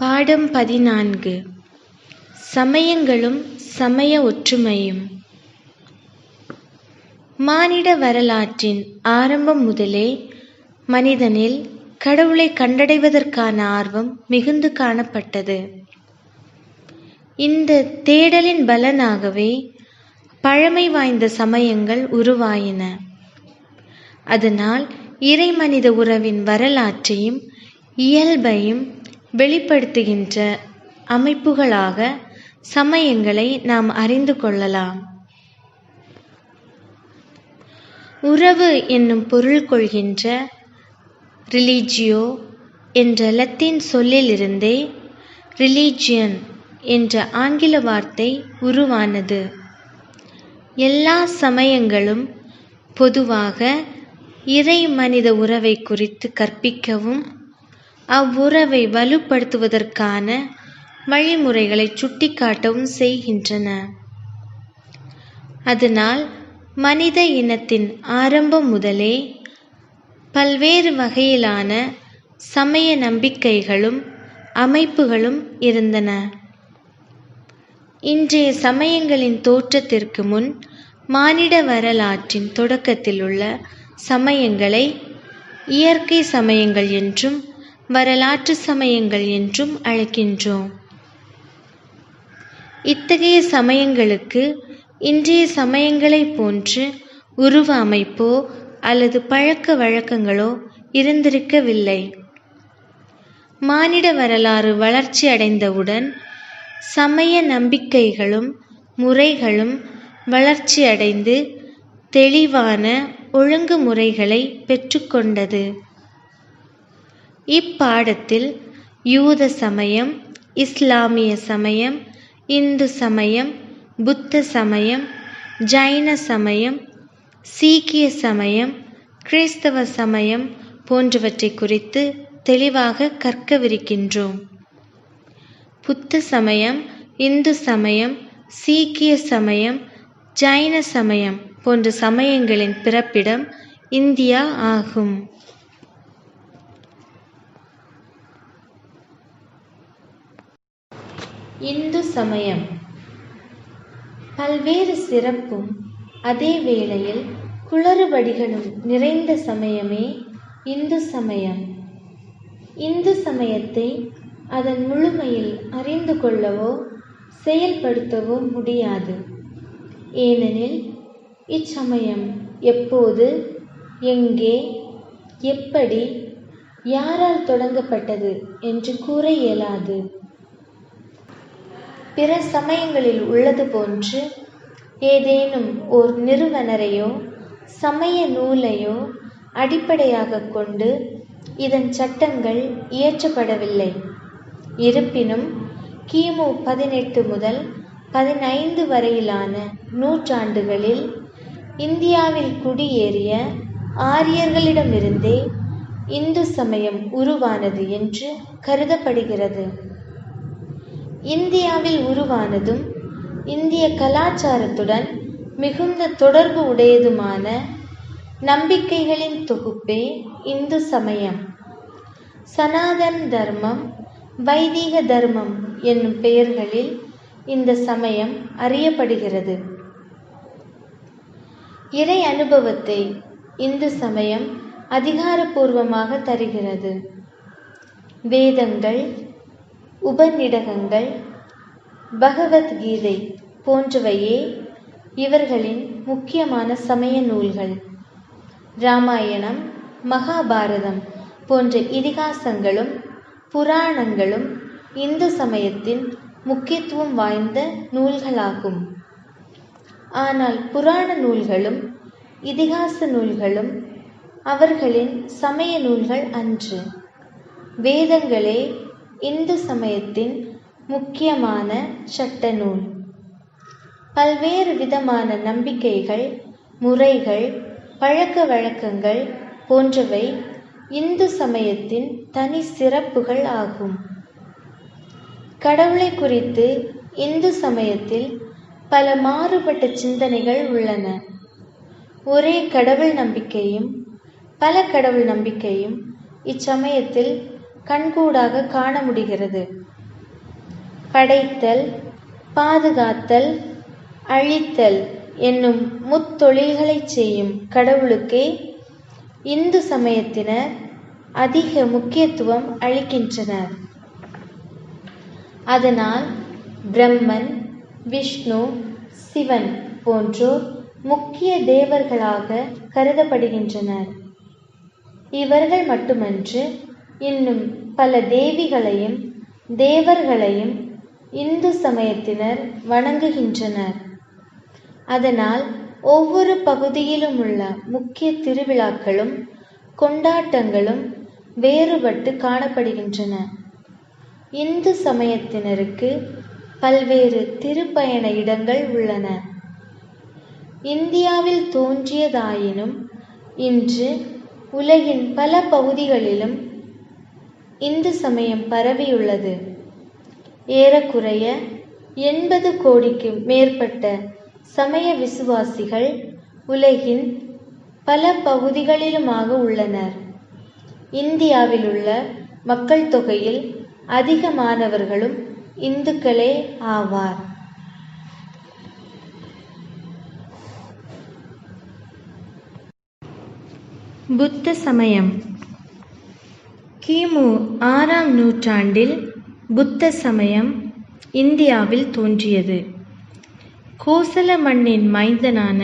பாடம் 14. சமயங்களும் சமய ஒற்றுமையும். மானிட வரலாற்றின் ஆரம்பம் முதலே மனிதனில் கடவுளை கண்டடைவதற்கான ஆர்வம் மிகுந்து காணப்பட்டது. இந்த தேடலின் பலனாகவே பழமை வாய்ந்த சமயங்கள் உருவாயின. அதனால் இறை மனித உறவின் வரலாற்றையும் இயல்பையும் வெளிப்படுத்துகின்ற அமைப்புகளாக சமயங்களை நாம் அறிந்து கொள்ளலாம். உறவு என்னும் பொருள் கொள்கின்ற ரிலிஜியோ என்ற லத்தீன் சொல்லிலிருந்தே ரிலிஜியன் என்ற ஆங்கில வார்த்தை உருவானது. எல்லா சமயங்களும் பொதுவாக இறை மனித உறவை குறித்து கற்பிக்கவும் அவ்வுறவை வலுப்படுத்துவதற்கான வழிமுறைகளை சுட்டிக்காட்டவும் செய்கின்றன. அதனால் மனித இனத்தின் ஆரம்பம் முதலே பல்வேறு வகையிலான சமய நம்பிக்கைகளும் அமைப்புகளும் இருந்தன. இன்றைய சமயங்களின் தோற்றத்திற்கு முன் மானிட வரலாற்றின் தொடக்கத்தில் உள்ள சமயங்களை இயற்கை சமயங்கள் என்றும் வரலாற்று சமயங்கள் என்றும் அழைக்கின்றோம். இத்தகைய சமயங்களுக்கு இன்றைய சமயங்களைப் போன்று உருவ அமைப்போ அல்லது பழக்க வழக்கங்களோ இருந்திருக்கவில்லை. மானிட வரலாறு வளர்ச்சி அடைந்தவுடன் சமய நம்பிக்கைகளும் முறைகளும் வளர்ச்சி அடைந்து தெளிவான ஒழுங்குமுறைகளை பெற்றுக்கொண்டது. இப்பாடத்தில் யூத சமயம், இஸ்லாமிய சமயம், இந்து சமயம், புத்த சமயம், ஜைன சமயம், சீக்கிய சமயம், கிறிஸ்தவ சமயம் போன்றவற்றை குறித்து தெளிவாக கற்கவிருக்கின்றோம். புத்த சமயம், இந்து சமயம், சீக்கிய சமயம், ஜைன சமயம் போன்ற சமயங்களின் பிறப்பிடம் இந்தியா ஆகும். இந்து சமயம் பல்வேறு சிறப்பும் அதே வேளையில் குளறுபடிகளும் நிறைந்த சமயமே இந்து சமயம். இந்து சமயத்தை அதன் முழுமையில் அறிந்து கொள்ளவோ செயல்படுத்தவோ முடியாது. ஏனெனில் இச்சமயம் எப்போது, எங்கே, எப்படி, யாரால் தொடங்கப்பட்டது என்று கூற இயலாது. பிற சமயங்களில் உள்ளது போன்று ஏதேனும் ஓர் நிறுவனரையோ சமய நூலையோ அடிப்படையாக கொண்டு இதன் சட்டங்கள் இயற்றப்படவில்லை. இருப்பினும் கிமு 18 முதல் 15 வரையிலான நூற்றாண்டுகளில் இந்தியாவில் குடியேறிய ஆரியர்களிடமிருந்தே இந்து சமயம் உருவானது என்று கருதப்படுகிறது. இந்தியாவில் உருவானதும் இந்திய கலாச்சாரத்துடன் மிகுந்த தொடர்பு உடையதுமான நம்பிக்கைகளின் தொகுப்பே இந்து சமயம். சனாதன் தர்மம், வைதிக தர்மம் என்னும் பெயர்களில் இந்த சமயம் அறியப்படுகிறது. இறை அனுபவத்தை இந்து சமயம் அதிகாரபூர்வமாக தருகிறது. வேதங்கள், உபநிடகங்கள், பகவத்கீதை போன்றவையே இவர்களின் முக்கியமான சமய நூல்கள். இராமாயணம், மகாபாரதம் போன்ற இதிகாசங்களும் புராணங்களும் இந்து சமயத்தின் முக்கியத்துவம் வாய்ந்த நூல்களாகும். ஆனால் புராண நூல்களும் இதிகாச நூல்களும் அவர்களின் சமய நூல்கள் அன்று. வேதங்களே இந்து சமயத்தின் முக்கியமான சட்ட நூல். பல்வேறு விதமான நம்பிக்கைகள், முறைகள், பழக்க வழக்கங்கள் போன்றவை இந்து சமயத்தின் தனி சிறப்புகள் ஆகும். கடவுளை குறித்து இந்து சமயத்தில் பல மாறுபட்ட சிந்தனைகள் உள்ளன. ஒரே கடவுள் நம்பிக்கையும் பல கடவுள் நம்பிக்கையும் இச்சமயத்தில் கண்கூடாக காண முடிகிறது. படைத்தல், பாதுகாத்தல், அழித்தல் என்னும் முத்தொழில்களை செய்யும் கடவுளுக்கே இந்து சமயத்தினர் அதிக முக்கியத்துவம் அளிக்கின்றனர். அதனால் பிரம்மன், விஷ்ணு, சிவன் போன்றோர் முக்கிய தேவர்களாக கருதப்படுகின்றனர். இவர்கள் மட்டுமன்று, இன்னும் பல தேவிகளையும் தேவர்களையும் இந்து சமயத்தினர் வணங்குகின்றனர். அதனால் ஒவ்வொரு பகுதியிலும் உள்ள முக்கிய திருவிழாக்களும் கொண்டாட்டங்களும் வேறுபட்டு காணப்படுகின்றன. இந்து சமயத்தினருக்கு பல்வேறு திருப்பயண இடங்கள் உள்ளன. இந்தியாவில் தோன்றியதாயினும் இன்று உலகின் பல பகுதிகளிலும் இந்து சமயம் பரவியுள்ளது. ஏறக்குறைய 80 கோடிக்கு மேற்பட்ட சமய விசுவாசிகள் உலகின் பல பகுதிகளிலுமாக உள்ளனர். இந்தியாவில் உள்ள மக்கள் தொகையில் அதிகமானவர்களும் இந்துக்களே ஆவார். புத்த சமயம். கிமு 6ஆம் நூற்றாண்டில் புத்த சமயம் இந்தியாவில் தோன்றியது. கோசல மண்ணின் மைந்தனான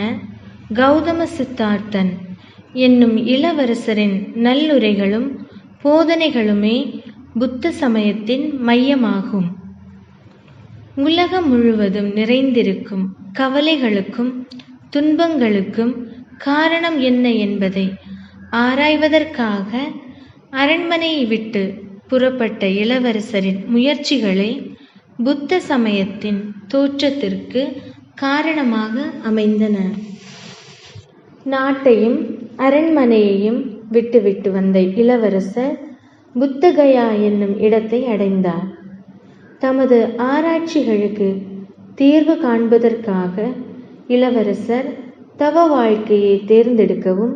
கௌதம சித்தார்த்தன் என்னும் இளவரசரின் நல்லுரைகளும் போதனைகளுமே புத்த சமயத்தின் மையமாகும். உலகம் முழுவதும் நிறைந்திருக்கும் கவலைகளுக்கும் துன்பங்களுக்கும் காரணம் என்ன என்பதை ஆராய்வதற்காக அரண்மனையை விட்டு புறப்பட்ட இளவரசரின் முயற்சிகளே புத்த சமயத்தின் தோற்றத்திற்கு காரணமாக அமைந்தன. நாட்டையும் அரண்மனையையும் விட்டுவிட்டு வந்த இளவரசர் புத்தகயா என்னும் இடத்தை அடைந்தார். தமது ஆராய்ச்சிகளுக்கு தீர்வு காண்பதற்காக இளவரசர் தவ வாழ்க்கையை தேர்ந்தெடுக்கவும்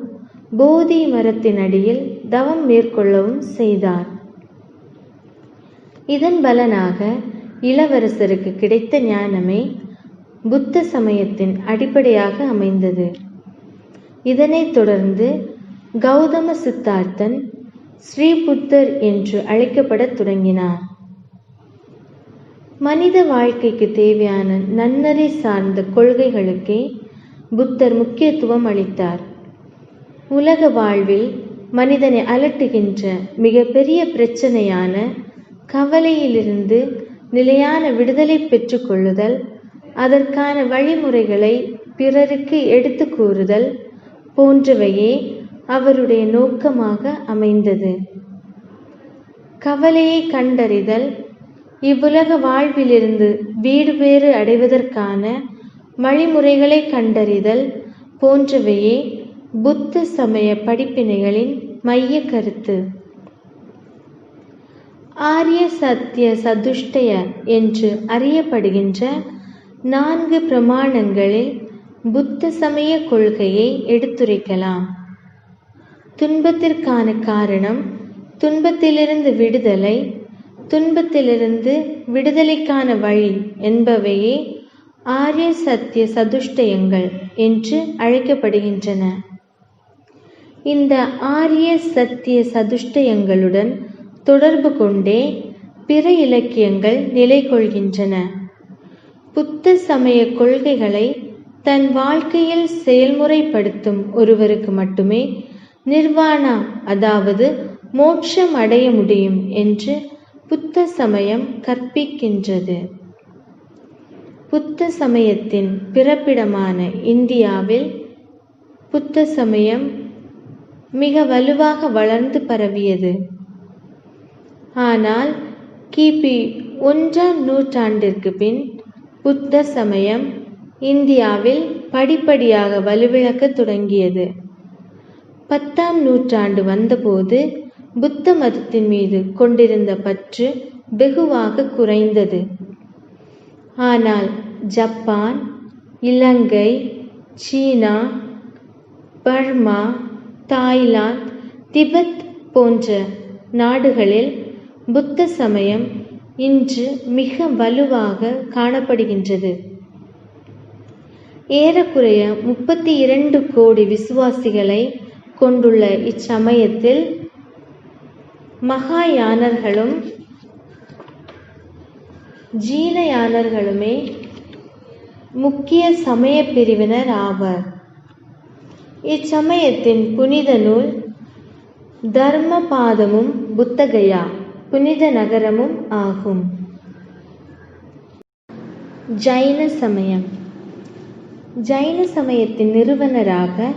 போதி மரத்தின் அடியில் தவம் மேற்கொள்ளவும் செய்தார். இதன் பலனாக இளவரசருக்கு கிடைத்த ஞானமே புத்த சமயத்தின் அடிப்படையாக அமைந்தது. இதனைத் தொடர்ந்து கௌதம சித்தார்த்தன் ஸ்ரீபுத்தர் என்று அழைக்கப்படத் தொடங்கினார். மனித வாழ்க்கைக்கு தேவையான நன்னறி சார்ந்த கொள்கைகளுக்கே புத்தர் முக்கியத்துவம் அளித்தார். உலக வாழ்வில் மனிதனை அலட்டுகின்ற மிகப்பெரிய பிரச்சனையான கவலையிலிருந்து நிலையான விடுதலை பெற்றுக்கொள்ளுதல், அதற்கான வழிமுறைகளை பிறருக்கு எடுத்து கூறுதல் போன்றவையே அவருடைய நோக்கமாக அமைந்தது. கவலையை கண்டறிதல், இவ்வுலக வாழ்விலிருந்து வீடு பேறு அடைவதற்கான வழிமுறைகளை கண்டறிதல் போன்றவையே புத்த சமய படிப்பினைகளின் மைய கருத்து. ஆரிய சத்திய சதுஷ்டய என்று அறியப்படுகின்ற 4 பிரமாணங்களில் புத்த சமய கொள்கையை எடுத்துரைக்கலாம். துன்பத்திற்கான காரணம், துன்பத்திலிருந்து விடுதலை, துன்பத்திலிருந்து விடுதலைக்கான வழி என்பவையே ஆரிய சத்திய சதுஷ்டயங்கள் என்று அழைக்கப்படுகின்றன. இந்த ஆரிய சத்திய சதுஷ்டயங்களுடன் தொடர்பு கொண்டே பிற இலக்கியங்கள் நிலை கொள்கின்றன. புத்த சமய கொள்கைகளை தன் வாழ்க்கையில் செயல்முறைப்படுத்தும் ஒருவருக்கு மட்டுமே நிர்வாணா, அதாவது மோட்சம் அடைய முடியும் என்று புத்த சமயம் கற்பிக்கின்றது. புத்த சமயத்தின் பிறப்பிடமான இந்தியாவில் புத்த சமயம் மிக வலுவாக வளர்ந்து பரவியது. ஆனால் கிபி 1ஆம் நூற்றாண்டிற்கு பின் புத்த சமயம் இந்தியாவில் படிப்படியாக வலுவிழக்கத் தொடங்கியது. 10ஆம் நூற்றாண்டு வந்தபோது புத்த மதத்தின் மீது கொண்டிருந்த பற்று வெகுவாக குறைந்தது. ஆனால் ஜப்பான், இலங்கை, சீனா, பர்மா, தாய்லாந்து, திபெத் போன்ற நாடுகளில் புத்த சமயம் இன்று மிக வலுவாக காணப்படுகின்றது. ஏறக்குறைய 32 கோடி விசுவாசிகளை கொண்டுள்ள இச்சமயத்தில் மகாயானர்களும் ஜீனயானர்களுமே முக்கிய சமய பிரிவினர் ஆவர். இச்சமயத்தின் புனித நூல் தர்மபாதமும் புத்தகயா புனித நகரமும் ஆகும். ஜைன சமயம். ஜைன சமயத்தின் நிறுவனராக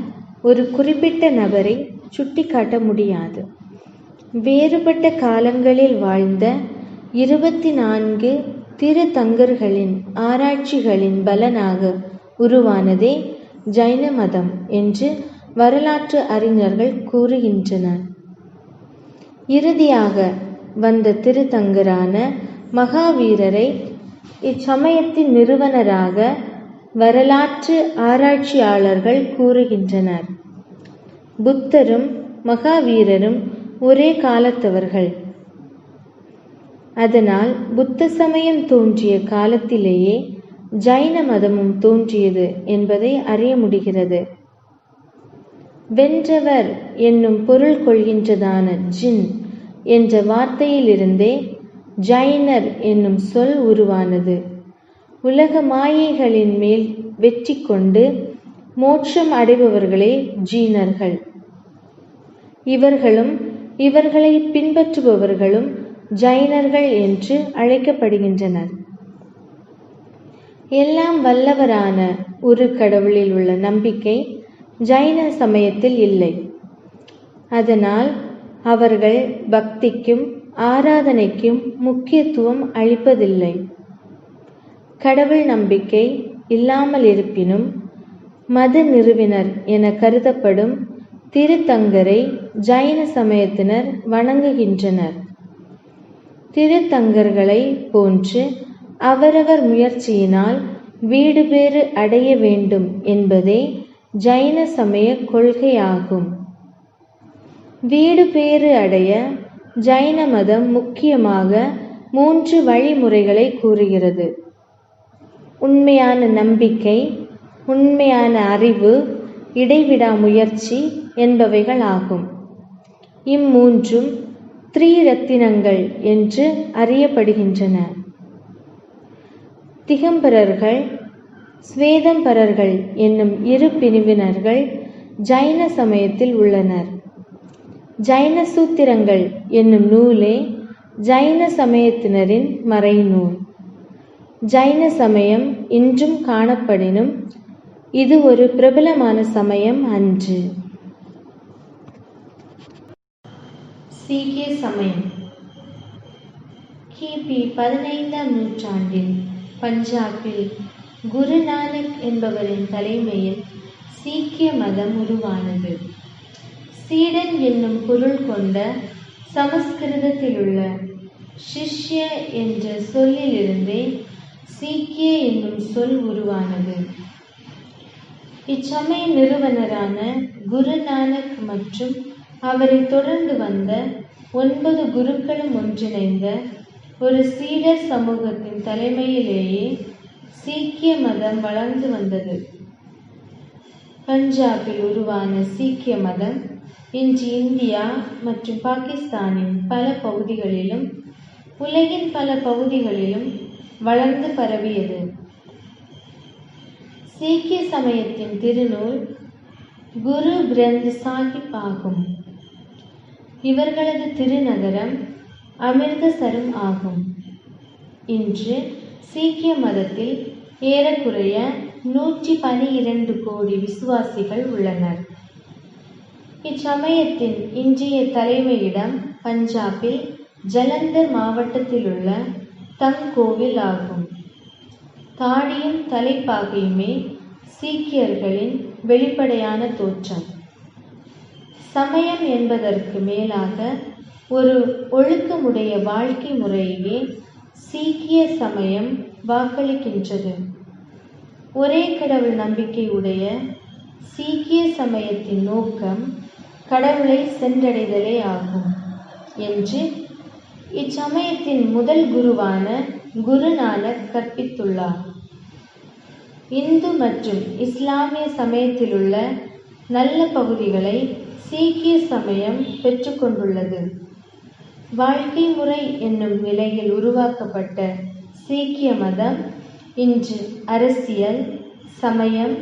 ஒரு குறிப்பிட்ட நபரை சுட்டிக்காட்ட முடியாது. வேறுபட்ட காலங்களில் வாழ்ந்த 24 திருத்தங்கர்களின் ஆராய்ச்சிகளின் பலனாக உருவானதே ஜைன மதம் என்று வரலாற்று அறிஞர்கள் கூறுகின்றனர். இறுதியாக வந்த திருத்தங்கரான மகாவீரரை இச்சமயத்தின் நிறுவனராக வரலாற்று ஆராய்ச்சியாளர்கள் கூறுகின்றனர். புத்தரும் மகாவீரரும் ஒரே காலத்தவர்கள். அதனால் புத்த சமயம் தோன்றிய காலத்திலேயே ஜைன மதமும் தோன்றியது என்பதை அறிய முடிகிறது. வென்றவர் என்னும் பொருள் கொள்கின்றதான ஜின் என்ற வார்த்தையிலிருந்தே ஜைனர் என்னும் சொல் உருவானது. உலக மாயைகளின் மேல் வெற்றி கொண்டு மோட்சம் அடைபவர்களே ஜீனர்கள். இவர்களும் இவர்களை பின்பற்றுபவர்களும் ஜைனர்கள் என்று அழைக்கப்படுகின்றனர். எல்லாம் வல்லவரான ஒரு கடவுளில் உள்ள நம்பிக்கை ஜைன சமயத்தில் இல்லை. அதனால் அவர்கள் பக்திக்கும் ஆராதனைக்கும் முக்கியத்துவம் அளிப்பதில்லை. கடவுள் நம்பிக்கை இல்லாமல் இருப்பினும் மத நிறுவினர் என கருதப்படும் திருத்தங்கரை ஜைன சமயத்தினர் வணங்குகின்றனர். திருத்தங்கர்களை போன்று அவரவர் முயற்சியினால் வீடு பேறு அடைய வேண்டும் என்பதே ஜைன சமய கொள்கையாகும். வீடு பேறு அடைய ஜைன மதம் முக்கியமாக 3 வழிமுறைகளை கூறுகிறது. உண்மையான நம்பிக்கை, உண்மையான அறிவு, இடைவிடா முயற்சி என்பவைகள் ஆகும். இம்மூன்றும் த்ரீரத்தினங்கள் என்று அறியப்படுகின்றன. திகம்பரர்கள், ஸ்வேதம்பரர்கள் என்னும் 2 பிரிவினர்கள் ஜைன சமயத்தில் உள்ளனர். ஜைன சூத்திரங்கள் என்னும் நூலே ஜைன சமயத்தினரின் மறைநூல். ஜைன சமயம் இன்றும் காணப்படினும் இது ஒரு பிரபலமான சமயம் அன்று. சீக்கிய சமயம். கிபி 15ஆம் நூற்றாண்டில் பஞ்சாபில் குரு நானக் என்பவரின் தலைமையில் சீக்கிய மதம் உருவானது. சீடன் என்னும் பொருள் கொண்ட சமஸ்கிருதத்திலுள்ள சிஷ்ய என்ற சொல்லிலிருந்தே சீக்கிய என்னும் சொல் உருவானது. இச்சமய நிறுவனரான குரு நானக் மற்றும் அவரை தொடர்ந்து வந்த 9 குருக்களும் ஒன்றிணைந்த ஒரு சீடர் சமூகத்தின் தலைமையிலேயே சீக்கிய மதம் வளர்ந்து வந்தது. பஞ்சாபில் உருவான சீக்கிய மதம் இன்று இந்தியா மற்றும் பாகிஸ்தானின் பல பகுதிகளிலும் உலகின் பல பகுதிகளிலும் வளர்ந்து பரவியது. சீக்கிய சமயத்தின் திருநூல் குரு கிரந்த் சாஹிப் ஆகும். இவர்களது திருநகரம் அமிர்தசரம் ஆகும். இன்று சீக்கிய மதத்தில் ஏறக்குறைய 112 கோடி விசுவாசிகள் உள்ளனர். இச்சமயத்தின் இன்றைய தலைமையிடம் பஞ்சாபில் ஜலந்தர் மாவட்டத்திலுள்ள தங் கோவில் ஆகும். தாடியும் தலைப்பாகையுமே சீக்கியர்களின் வெளிப்படையான தோற்றம். சமயம் என்பதற்கு மேலாக ஒரு ஒழுக்கமுடைய வாழ்க்கை முறையே சீக்கிய சமயம் வாக்களிக்கின்றது. ஒரே கடவுள் நம்பிக்கை உடைய சீக்கிய சமயத்தின் நோக்கம் கடவுளை சென்றடைதலே ஆகும் என்று இச்சமயத்தின் முதல் குருவான குருநானக் கற்பித்துள்ளார். இந்து மற்றும் இஸ்லாமிய சமயத்திலுள்ள நல்ல பகுதிகளை சீக்கிய சமயம் பெற்றுக்கொண்டுள்ளது. வாழ்க்கை முறை என்னும் நிலையில் உருவாக்கப்பட்ட சீக்கிய மதம் இன்று அரசியல், சமயம்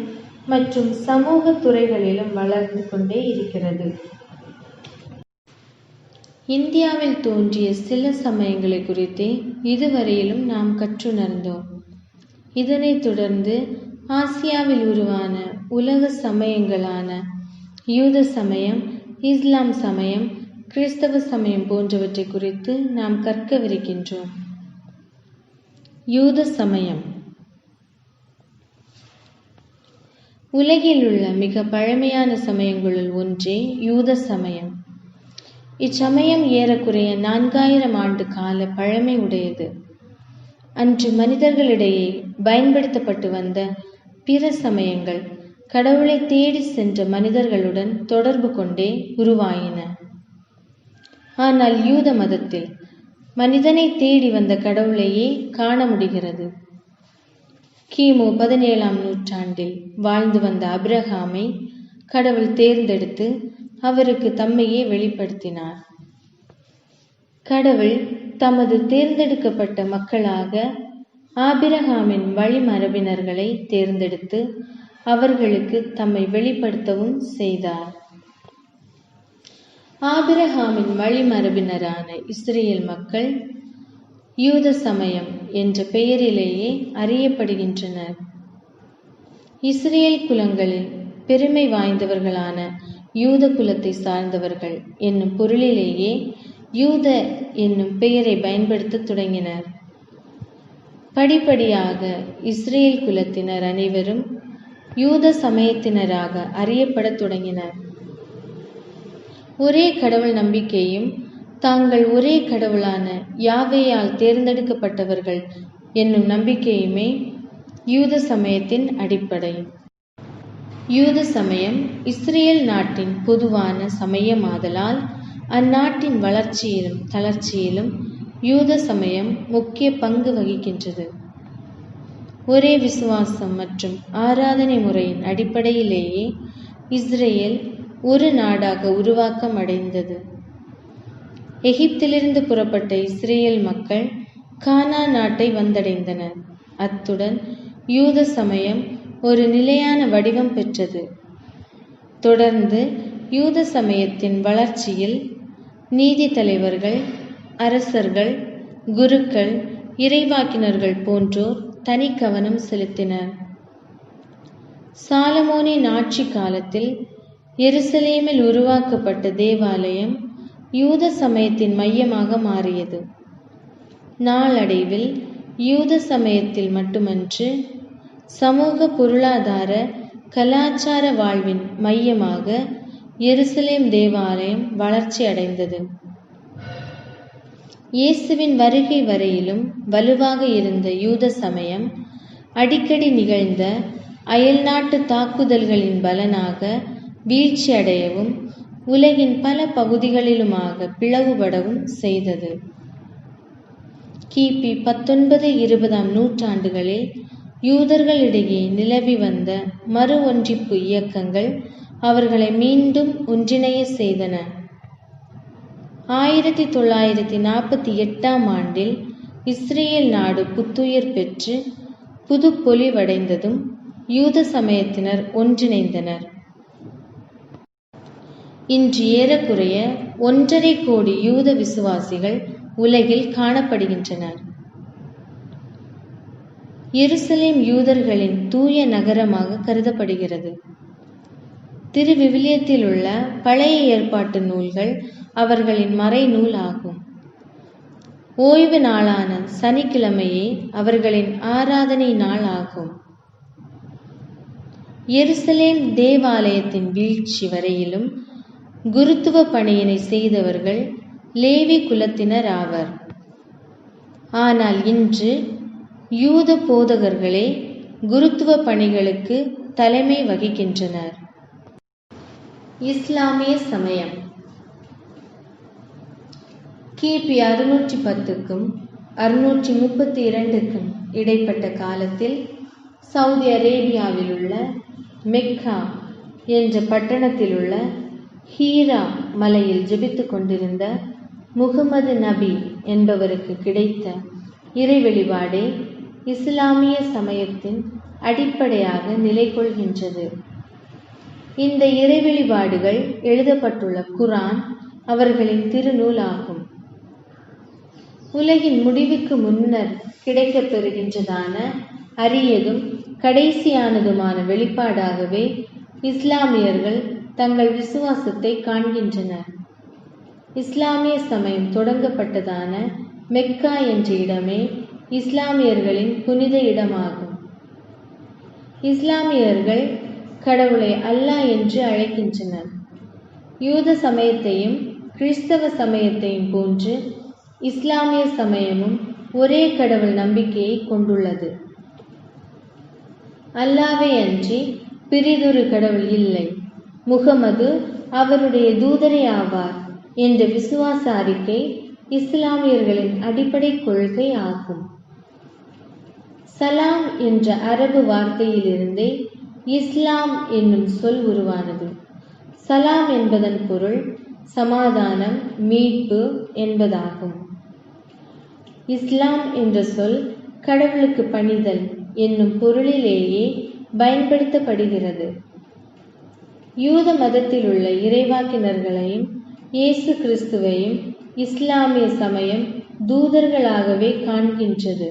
மற்றும் சமூக துறைகளிலும் வளர்ந்து கொண்டே இருக்கிறது. இந்தியாவில் தோன்றிய சில சமயங்களை குறித்து இதுவரையிலும் நாம் கற்றுணர்ந்தோம். இதனைத் தொடர்ந்து ஆசியாவில் உருவான உலக சமயங்களான யூத சமயம், இஸ்லாம் சமயம், கிறிஸ்தவ சமயம் போன்றவற்றை குறித்து நாம் கற்கவிருக்கின்றோம். யூத சமயம் உலகில் உள்ள மிக பழமையான சமயங்களுள் ஒன்றே யூத சமயம். இச்சமயம் ஏறக்குறைய 4000 ஆண்டு கால பழமை உடையது. அன்று மனிதர்களிடையே பயன்படுத்தப்பட்டு வந்த பிற சமயங்கள் கடவுளை தேடி சென்ற மனிதர்களுடன் தொடர்பு கொண்டே உருவாயின. ஆனால் யூத மதத்தில் மனிதனை தேடி வந்த கடவுளையே காண முடிகிறது. கிமு 17ஆம் நூற்றாண்டில் வாழ்ந்து வந்த ஆபிரகாமை கடவுள் தேர்ந்தெடுத்து அவருக்கு தம்மையே வெளிப்படுத்தினார். கடவுள் தமது தேர்ந்தெடுக்கப்பட்ட மக்களாக ஆபிரகாமின் வழிமரபினர்களை தேர்ந்தெடுத்து அவர்களுக்கு தம்மை வெளிப்படுத்தவும் செய்தார். ஆபிரகாமின் வழிமரபினரான இஸ்ரேல் மக்கள் யூத சமயம் என்ற பெயரிலேயே அறியப்படுகின்றனர். இஸ்ரேல் குலங்களில் பெருமை வாய்ந்தவர்களான யூத குலத்தை சார்ந்தவர்கள் என்னும் பொருளிலேயே யூத என்னும் பெயரை பயன்படுத்த தொடங்கினர். படிப்படியாக இஸ்ரேல் குலத்தினர் அனைவரும் யூத சமயத்தினராக அறியப்படத் தொடங்கினர். ஒரே கடவுள் நம்பிக்கையும் தாங்கள் ஒரே கடவுளான யாவேயால் தேர்ந்தெடுக்கப்பட்டவர்கள் என்னும் நம்பிக்கையுமே யூத சமயத்தின் அடிப்படை. யூத சமயம் இஸ்ரேல் நாட்டின் பொதுவான சமயமாதலால் அந்நாட்டின் வளர்ச்சியிலும் தளர்ச்சியிலும் யூத சமயம் முக்கிய பங்கு வகிக்கின்றது. ஒரே விசுவாசம் மற்றும் ஆராதனை முறையின் அடிப்படையிலேயே இஸ்ரேல் ஒரு நாடாக உருவாக்கம் அடைந்தது. எகிப்திலிருந்து புறப்பட்ட இஸ்ரேல் மக்கள் கானான் நாட்டை வந்தடைந்தனர். அத்துடன் யூத சமயம் ஒரு நிலையான வடிவம் பெற்றது. தொடர்ந்து யூத சமயத்தின் வளர்ச்சியில் நீதி தலைவர்கள், அரசர்கள், குருக்கள், இறைவாக்கினர்கள் போன்றோர் தனி கவனம் செலுத்தினர். சாலமோனின் ஆட்சி காலத்தில் எருசலேமில் உருவாக்கப்பட்ட தேவாலயம் யூத சமயத்தின் மையமாக மாறியது. நாளடைவில் யூத சமயத்தில் மட்டுமன்று, சமூக, பொருளாதார, கலாச்சார வாழ்வின் மையமாக எருசலேம் தேவாலயம் வளர்ச்சி அடைந்தது. இயேசுவின் வருகை வரையிலும் வலுவாக இருந்த யூத சமயம் அடிக்கடி நிகழ்ந்த அயல்நாட்டு தாக்குதல்களின் பலனாக வீழ்ச்சி அடையவும் உலகின் பல பகுதிகளிலுமாக பிளவுபடவும் செய்தது. கிபி 19-20ஆம் நூற்றாண்டுகளில் யூதர்களிடையே நிலவி வந்த மறு ஒன்றிப்பு இயக்கங்கள் அவர்களை மீண்டும் ஒன்றிணைய செய்தன. 1948ஆம் ஆண்டில் இஸ்ரேல் நாடு புத்துயிர் பெற்று புது பொலிவடைந்ததும் யூத சமயத்தினர் ஒன்றிணைந்தனர். இன்று ஏறக்குறைய 1.5 கோடி யூத விசுவாசிகள் உலகில் காணப்படுகின்றனர். எருசலேம் யூதர்களின் தூய நகரமாக கருதப்படுகிறது. திருவிவிலியத்தில் உள்ள பழைய ஏற்பாட்டு நூல்கள் அவர்களின் மறைநூல் ஆகும். ஓய்வு நாளான சனிக்கிழமையே அவர்களின் ஆராதனை நாள் ஆகும். எருசலேம் தேவாலயத்தின் வீழ்ச்சி வரையிலும் குருத்துவ பணியினை செய்தவர்கள் லேவி குலத்தினர் ஆவர். ஆனால் இன்று யூத போதகர்களே குருத்துவ பணிகளுக்கு தலைமை வகிக்கின்றனர். இஸ்லாமிய சமயம் கிபி 610க்கும் 632க்கும் இடைப்பட்ட காலத்தில் சவுதி அரேபியாவில் உள்ள மெக்கா என்ற பட்டணத்தில் உள்ள ஹீரா மலையில் ஜெபித்து கொண்டிருந்த முகமது நபி என்பவருக்கு கிடைத்த இறை வெளிப்பாடே இஸ்லாமிய சமயத்தின் அடிப்படையாக நிலை கொள்கின்றது. இந்த இறை வெளிப்பாடுகள் எழுதப்பட்டுள்ள குர்ஆன் அவர்களின் திருநூல் ஆகும். உலகின் முடிவுக்கு முன்னர் கிடைக்கப் பெறுகின்றதான அரியதும் கடைசியானதுமான வெளிப்பாடாகவே இஸ்லாமியர்கள் தங்கள் விசுவாசத்தை காண்கின்றனர். இஸ்லாமிய சமயம் தொடங்கப்பட்டதான மெக்கா என்ற இடமே இஸ்லாமியர்களின் புனித இடமாகும். இஸ்லாமியர்கள் கடவுளை அல்லாஹ் என்று அழைக்கின்றனர். யூத சமயத்தையும் கிறிஸ்தவ சமயத்தையும் போன்று இஸ்லாமிய சமயமும் ஒரே கடவுள் நம்பிக்கையை கொண்டுள்ளது. அல்லாஹ்வை அன்றி பிறிதொரு கடவுள் இல்லை, முகமது அவருடைய தூதரே ஆவார் என்ற விசுவாச அறிக்கை இஸ்லாமியர்களின் அடிப்படை கொள்கை ஆகும். சலாம் என்ற அரபு வார்த்தையிலிருந்தே இஸ்லாம் என்னும் சொல் உருவானது. சலாம் என்பதன் பொருள் சமாதானம், மீட்பு என்பதாகும். இஸ்லாம் என்ற சொல் கடவுளுக்கு பணிதல் என்னும் பொருளிலேயே பயன்படுத்தப்படுகிறது. யூத மதத்தில் உள்ள இறைவாக்கினர்களையும் இயேசு கிறிஸ்துவையும் இஸ்லாமிய சமயம் தூதர்களாகவே காண்கின்றது.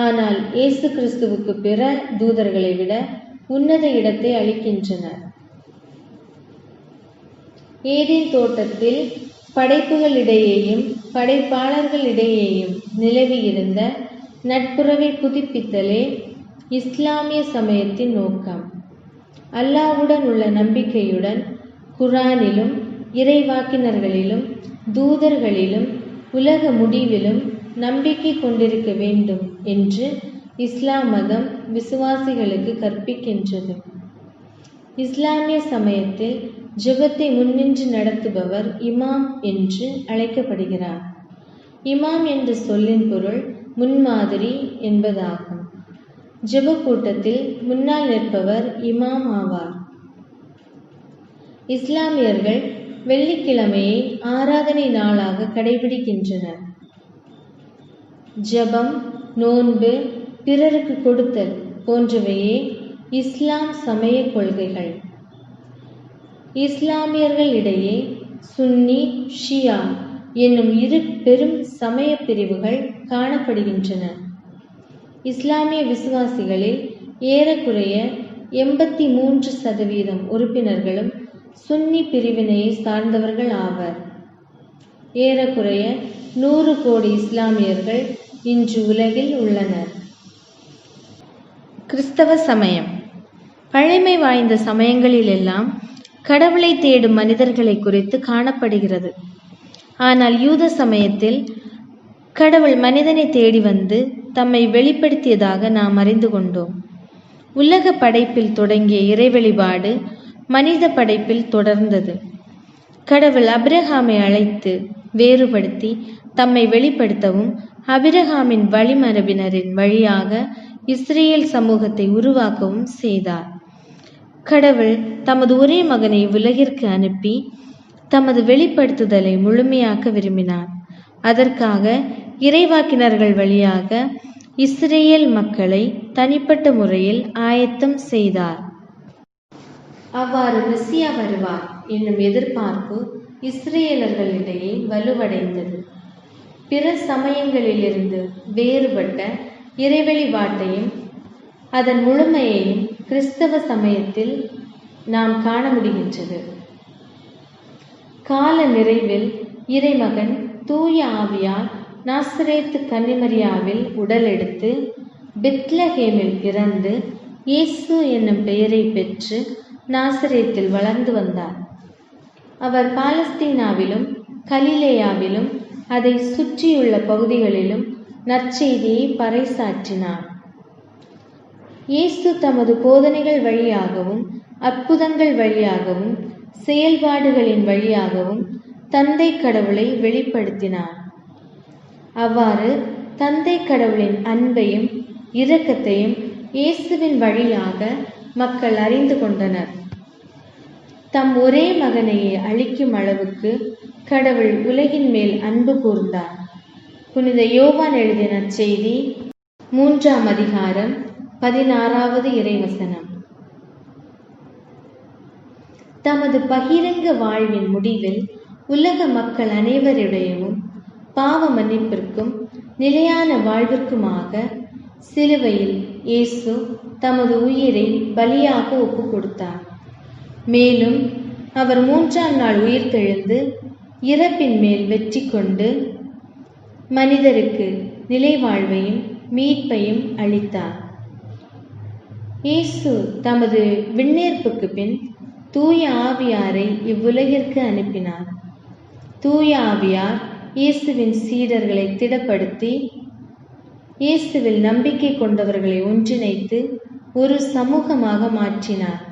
ஆனால் இயேசு கிறிஸ்துவுக்கு பிற தூதர்களை விட உன்னத இடத்தை அளிக்கின்றனர். ஏதேன் தோட்டத்தில் படைப்புகளிடையேயும் படைப்பாளர்களிடையேயும் நிலவியிருந்த நட்புறவை புதுப்பித்தலே இஸ்லாமிய சமயத்தின் நோக்கம். அல்லாஹ்வுடன் உள்ள நம்பிக்கையுடன் குர்ஆனிலும் இறைவாக்கினர்களிலும் தூதர்களிலும் உலக முடிவிலும் நம்பிக்கை கொண்டிருக்க வேண்டும் என்று இஸ்லாம் மதம் விசுவாசிகளுக்கு கற்பிக்கின்றது. இஸ்லாமிய சமயத்தில் ஜெபத்தை முன்னின்று நடத்துபவர் இமாம் என்று அழைக்கப்படுகிறார். இமாம் என்ற சொல்லின் பொருள் முன்மாதிரி என்பதாகும். ஜெப கூட்டத்தில் முன்னால் நிற்பவர் இமாம் ஆவார். இஸ்லாமியர்கள் வெள்ளிக்கிழமையை ஆராதனை நாளாக கடைபிடிக்கின்றனர். ஜெபம், நோன்பு, பிறருக்கு கொடுத்தல் போன்றவையே இஸ்லாம் சமய கொள்கைகள். இஸ்லாமியர்களிடையே சுன்னி, ஷியா என்னும் இரு பெரும் சமய பிரிவுகள் காணப்படுகின்றன. இஸ்லாமிய விசுவாசிகளில் ஏறக்குறைய 83% உறுப்பினர்களும் சுன்னி பிரிவினையை சார்ந்தவர்கள் ஆவர். ஏறக்குறைய 100 கோடி இஸ்லாமியர்கள் இன்று உலகில் உள்ளனர். கிறிஸ்தவ சமயம் பழமை வாய்ந்த சமயங்களிலெல்லாம் கடவுளை தேடும் மனிதர்களை குறித்து காணப்படுகிறது. ஆனால் யூத சமயத்தில் கடவுள் மனிதனை தேடி வந்து தம்மை வெளிப்படுத்தியதாக நாம் அறிந்து கொண்டோம். உலக படைப்பில் தொடங்கிய இறை வெளிப்பாடு மனித படைப்பில் தொடர்ந்தது. கடவுள் ஆபிரகாமை அழைத்து வேறுபடுத்தி தம்மை வெளிப்படுத்தவும் ஆபிரகாமின் வழிமரபினரின் வழியாக இஸ்ரேல் சமூகத்தை உருவாக்கவும் செய்தார். கடவுள் தமது ஒரே மகனை உலகிற்கு அனுப்பி தமது வெளிப்படுத்துதலை முழுமையாக்க விரும்பினார். அதற்காக இறைவாக்கினர்கள் வழியாக இஸ்ரேல் மக்களை தனிப்பட்ட முறையில் ஆயத்தம் செய்தார். அவ்வாறு மெசியா வருவார் என்னும் எதிர்பார்ப்பு இஸ்ரேலர்களிடையே வலுவடைந்தது. பிற சமயங்களிலிருந்து வேறுபட்ட இறைவழிபாட்டையும் அதன் முழுமையையும் கிறிஸ்தவ சமயத்தில் நாம் காண முடிகின்றது. கால நிறைவில் இறைமகன் தூய ஆவியால் நாசரேத்து கன்னிமரியாவில் உடல் எடுத்து பெத்லகேமில் பிறந்து இயேசு என்னும் பெயரை பெற்று நாசரேத்தில் வளர்ந்து வந்தார். அவர் பாலஸ்தீனாவிலும் கலிலேயாவிலும் அதை சுற்றியுள்ள பகுதிகளிலும் நற்செய்தியை பறைசாற்றினார். இயேசு தமது போதனைகள் வழியாகவும் அற்புதங்கள் வழியாகவும் செயல்பாடுகளின் வழியாகவும் தந்தை கடவுளை வெளிப்படுத்தினார். அவ்வாறு தந்தை கடவுளின் அன்பையும் இரக்கத்தையும் இயேசுவின் வழியாக மக்கள் அறிந்து கொண்டனர். தம் ஒரே மகனையே அளிக்கும் அளவுக்கு கடவுள் உலகின் மேல் அன்பு கூர்ந்தார். புனித யோவான் எழுதின செய்தி 3ஆம் அதிகாரம் 16வது இறைவசனம். தமது பகிரங்க வாழ்வின் முடிவில் உலக மக்கள் அனைவருடையவும் பாவ மன்னிப்பிற்கும் நிலையான வாழ்விற்குமாக சிலுவையில் இயேசு தமது உயிரை பலியாக ஒப்பு கொடுத்தார். மேலும் அவர் 3ஆம் நாள் உயிர்த்தெழுந்து இறப்பின் மேல் வெற்றி கொண்டு மனிதருக்கு நிலை வாழ்வையும் மீட்பையும் அளித்தார். இயேசு தமது விண்ணேற்புக்கு பின் தூய ஆவியாரை இவ்வுலகிற்கு அனுப்பினார். தூய ஆவியார் இயேசுவின் சீடர்களை திடப்படுத்தி இயேசுவில் நம்பிக்கை கொண்டவர்களை ஒன்றிணைத்து ஒரு சமூகமாக மாற்றினார்.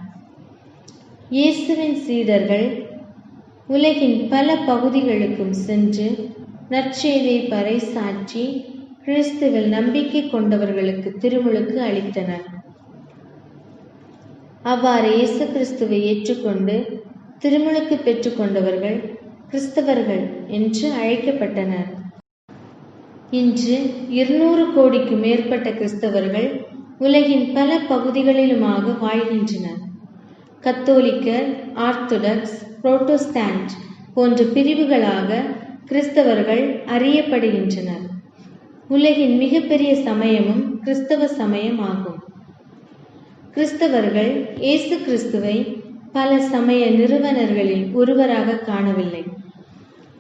இயேசுவின் சீடர்கள் உலகின் பல பகுதிகளுக்கும் சென்று நற்செய்தியை பறைசாற்றி கிறிஸ்துவில் நம்பிக்கை கொண்டவர்களுக்கு திருமுழுக்கு அளித்தனர். அவ்வாறு இயேசு கிறிஸ்துவை ஏற்றுக்கொண்டு திருமுழுக்கு பெற்றுக்கொண்டவர்கள் கிறிஸ்தவர்கள் என்று அழைக்கப்பட்டனர். இன்று 200 கோடிக்கு மேற்பட்ட கிறிஸ்தவர்கள் உலகின் பல பகுதிகளிலுமாக வாழ்கின்றனர். கத்தோலிக்கர், ஆர்த்தடாக்ஸ், புரோட்டஸ்டாண்ட் போன்ற பிரிவுகளாக கிறிஸ்தவர்கள் அறியப்படுகின்றனர். உலகின் மிகப்பெரிய சமயமும் கிறிஸ்தவ சமயம் ஆகும். கிறிஸ்தவர்கள் இயேசு கிறிஸ்துவை பல சமய நிறுவனர்களில் ஒருவராக காணவில்லை.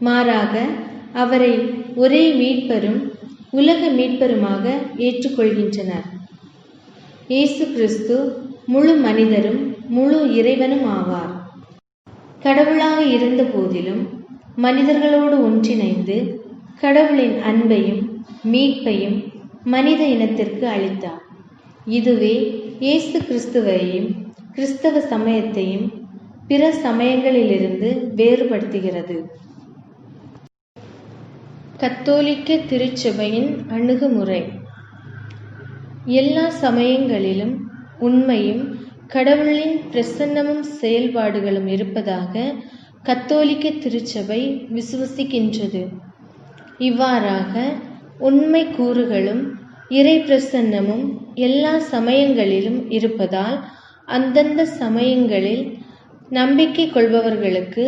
மாறாக அவரை ஒரே மீட்பரும் உலக மீட்பருமாக ஏற்றுக்கொள்கின்றனர். இயேசு கிறிஸ்து முழு மனிதரும் முழு இறைவனும் ஆவார். கடவுளாக இருந்த போதிலும் மனிதர்களோடு ஒன்றிணைந்து கடவுளின் அன்பையும் மீட்பையும் மனித இனத்திற்கு அளித்தார். இதுவே இயேசு கிறிஸ்துவையும் கிறிஸ்தவ சமயத்தையும் பிற சமயங்களிலிருந்து வேறுபடுத்துகிறது. கத்தோலிக்க திருச்சபையின் அணுகுமுறை. எல்லா சமயங்களிலும் உண்மையும் கடவுளின் பிரசன்னமும் செயல்பாடுகளும் இருப்பதாக கத்தோலிக்க திருச்சபை விசுவசிக்கின்றது. இவ்வாறாக உண்மை கூறுகளும் இறை பிரசன்னமும் எல்லா சமயங்களிலும் இருப்பதால் அந்தந்த சமயங்களில் நம்பிக்கை கொள்பவர்களுக்கு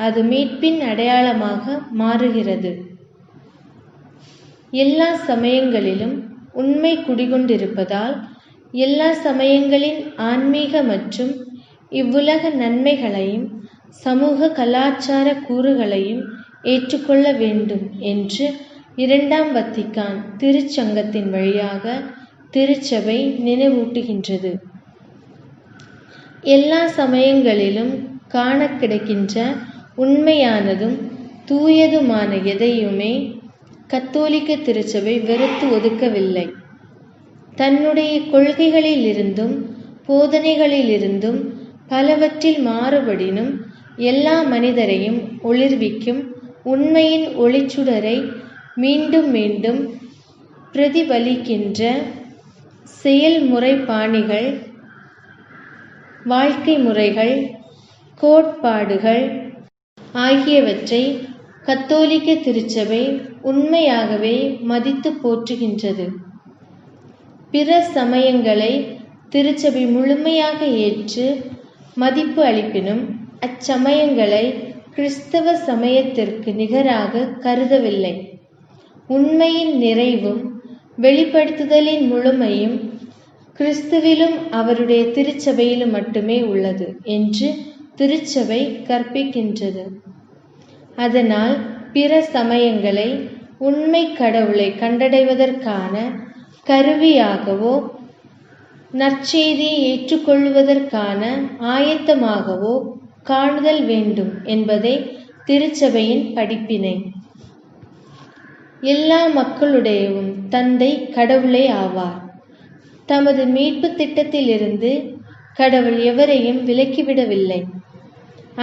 அது மீட்பின் அடையாளமாக மாறுகிறது. எல்லா சமயங்களிலும் உண்மை குடிகொண்டிருப்பதால் எல்லா சமயங்களின் ஆன்மீக மற்றும் இவ்வுலக நன்மைகளையும் சமூக கலாச்சார கூறுகளையும் ஏற்றுக்கொள்ள வேண்டும் என்று 2ஆம் வத்திக்கான் திருச்சங்கத்தின் வழியாக திருச்சபை நினைவூட்டுகின்றது. எல்லா சமயங்களிலும் காண கிடைக்கின்ற உண்மையானதும் தூயதுமான எதையுமே கத்தோலிக்க திருச்சபை வெறுத்து ஒதுக்கவில்லை. தன்னுடைய கொள்கைகளிலிருந்தும் போதனைகளிலிருந்தும் பலவற்றில் மாறுபடினும் எல்லா மனிதரையும் ஒளிர்விக்கும் உண்மையின் ஒளிச்சுடரை மீண்டும் மீண்டும் பிரதிபலிக்கின்ற செயல்முறைப்பாணிகள், வாழ்க்கை முறைகள், கோட்பாடுகள் ஆகியவற்றை கத்தோலிக்க திருச்சபை உண்மையாகவே மதித்து போற்றுகின்றது. பிற சமயங்களை திருச்சபை முழுமையாக ஏற்று மதிப்பு அளிப்பினும் அச்சமயங்களை கிறிஸ்தவ சமயத்திற்கு நிகராக கருதவில்லை. உண்மையின் நிறைவும் வெளிப்படுத்துதலின் முழுமையும் கிறிஸ்துவிலும் அவருடைய திருச்சபையிலும் மட்டுமே உள்ளது என்று திருச்சபை கற்பிக்கின்றது. அதனால் பிற சமயங்களை உண்மை கடவுளை கண்டடைவதற்கான கருவியாகவோ நற்செய்தியை ஏற்றுக்கொள்வதற்கான ஆயத்தமாகவோ காணுதல் வேண்டும் என்பதே திருச்சபையின் படிப்பினை. எல்லா மக்களுடையவும் தந்தை கடவுளே ஆவார். தமது மீட்பு திட்டத்திலிருந்து கடவுள் எவரையும் விலக்கிவிடவில்லை.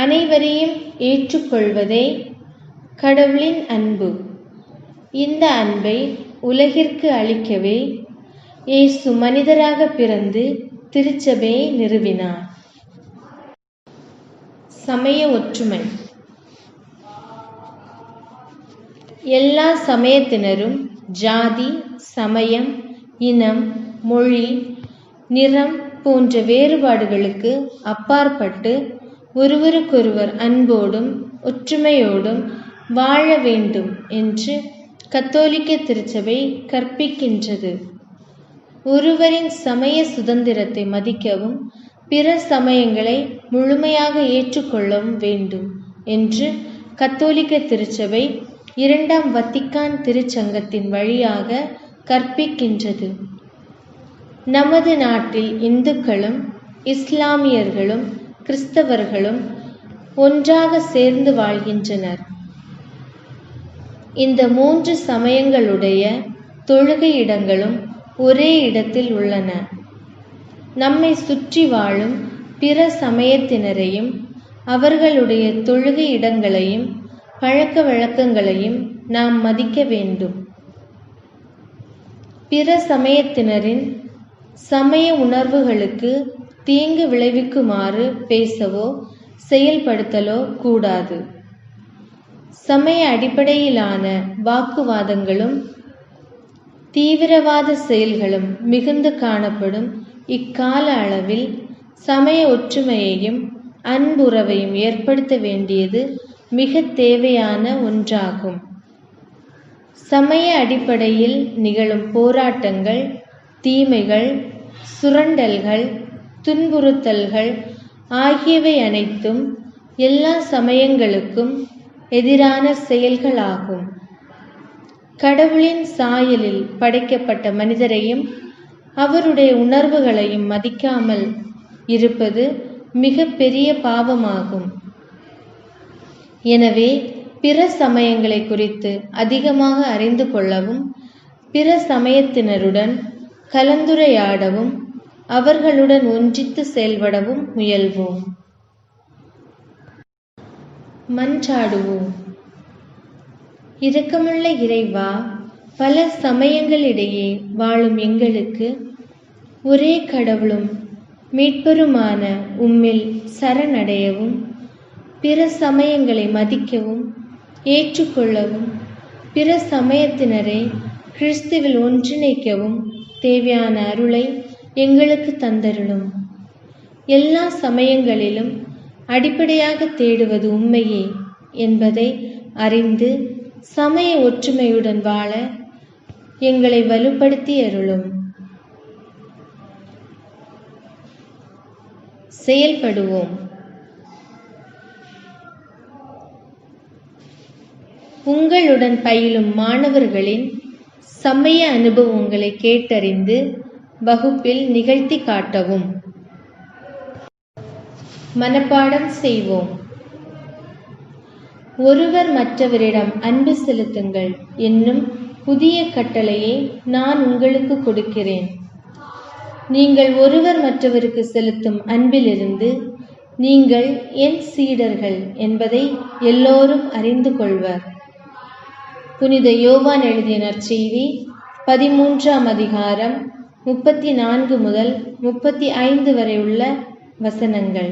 அனைவரையும் ஏற்றுக்கொள்வதே கடவுளின் அன்பு. இந்த அன்பை உலகிற்கு அளிக்கவே இயேசு மனிதராக பிறந்து திருச்சபையை நிறுவினார். சமய ஒற்றுமை. எல்லா சமயத்தினரும் ஜாதி, சமயம், இனம், மொழி, நிறம் போன்ற வேறுபாடுகளுக்கு அப்பாற்பட்டு ஒருவருக்கொருவர் அன்போடும் ஒற்றுமையோடும் வாழ வேண்டும் என்று கத்தோலிக்க திருச்சபை கற்பிக்கின்றது. ஒருவரின் சமய சுதந்திரத்தை மதிக்கவும் பிற சமயங்களை முழுமையாக ஏற்றுக்கொள்ளவும் வேண்டும் என்று கத்தோலிக்க திருச்சபை 2ஆம் வத்திக்கான் திருச்சங்கத்தின் வழியாக கற்பிக்கின்றது. நமது நாட்டில் இந்துக்களும் இஸ்லாமியர்களும் கிறிஸ்தவர்களும் ஒன்றாக சேர்ந்து வாழ்கின்றனர். இந்த 3 சமயங்களுடைய தொழுகை இடங்களும் ஒரே இடத்தில் உள்ளன. நம்மை சுற்றி வாழும் பிற சமயத்தினரையும் அவர்களுடைய தொழுகை இடங்களையும் பழக்க வழக்கங்களையும் நாம் மதிக்க வேண்டும். பிற சமயத்தினரின் சமய உணர்வுகளுக்கு தீங்கு விளைவிக்குமாறு பேசவோ செயல்படுத்தலோ கூடாது. சமய அடிப்படையிலான வாக்குவாதங்களும் தீவிரவாத செயல்களும் மிகுந்து காணப்படும் இக்கால அளவில் சமய ஒற்றுமையையும் அன்புறவையும் ஏற்படுத்த வேண்டியது மிக தேவையான ஒன்றாகும். சமய அடிப்படையில் நிகழும் போராட்டங்கள், தீமைகள், சுரண்டல்கள், துன்புறுத்தல்கள் ஆகியவை அனைத்தும் எல்லா சமயங்களுக்கும் எதிரான செயல்களாகும். கடவுளின் சாயலில் படைக்கப்பட்ட மனிதரையும் அவருடைய உணர்வுகளையும் மதிக்காமல் இருப்பது மிக பெரிய பாவமாகும். எனவே பிற சமயங்களை குறித்து அதிகமாக அறிந்து கொள்ளவும் பிற சமயத்தினருடன் கலந்துரையாடவும் அவர்களுடன் ஒன்றித்து செயல்படவும் முயல்வோம். மன்றாடுவோம். இரக்கமுள்ள இறைவா, பல சமயங்களிடையே வாழும் எங்களுக்கு ஒரே கடவுளும் மீட்பருமான உம்மில் சரணடையவும் பிற சமயங்களை மதிக்கவும் ஏற்றுக்கொள்ளவும் பிற சமயத்தினரை கிறிஸ்துவில் ஒன்றிணைக்கவும் தேவையான அருளை எங்களுக்கு தந்தருளும். எல்லா சமயங்களிலும் அடிப்படையாக தேடுவது உண்மையே என்பதை அறிந்து சமய ஒற்றுமையுடன் வாழ எங்களை வலுப்படுத்தி அருளும். செயல்படுவோம். உங்களுடன் பயிலும் மாணவர்களின் சமய அனுபவங்களை கேட்டறிந்து வகுப்பில் நிகழ்த்தி காட்டவும். மனப்பாடம் செய்வோம். ஒருவர் மற்றவரிடம் அன்பு செலுத்துங்கள் என்னும் புதிய கட்டளையை நான் உங்களுக்கு கொடுக்கிறேன். நீங்கள் ஒருவர் மற்றவருக்கு செலுத்தும் அன்பிலிருந்து நீங்கள் என் சீடர்கள் என்பதை எல்லோரும் அறிந்து கொள்வர். புனித யோவான் எழுதிய நற்செய்தி 13ஆம் அதிகாரம் 34 முதல் 35 வரை உள்ள வசனங்கள்.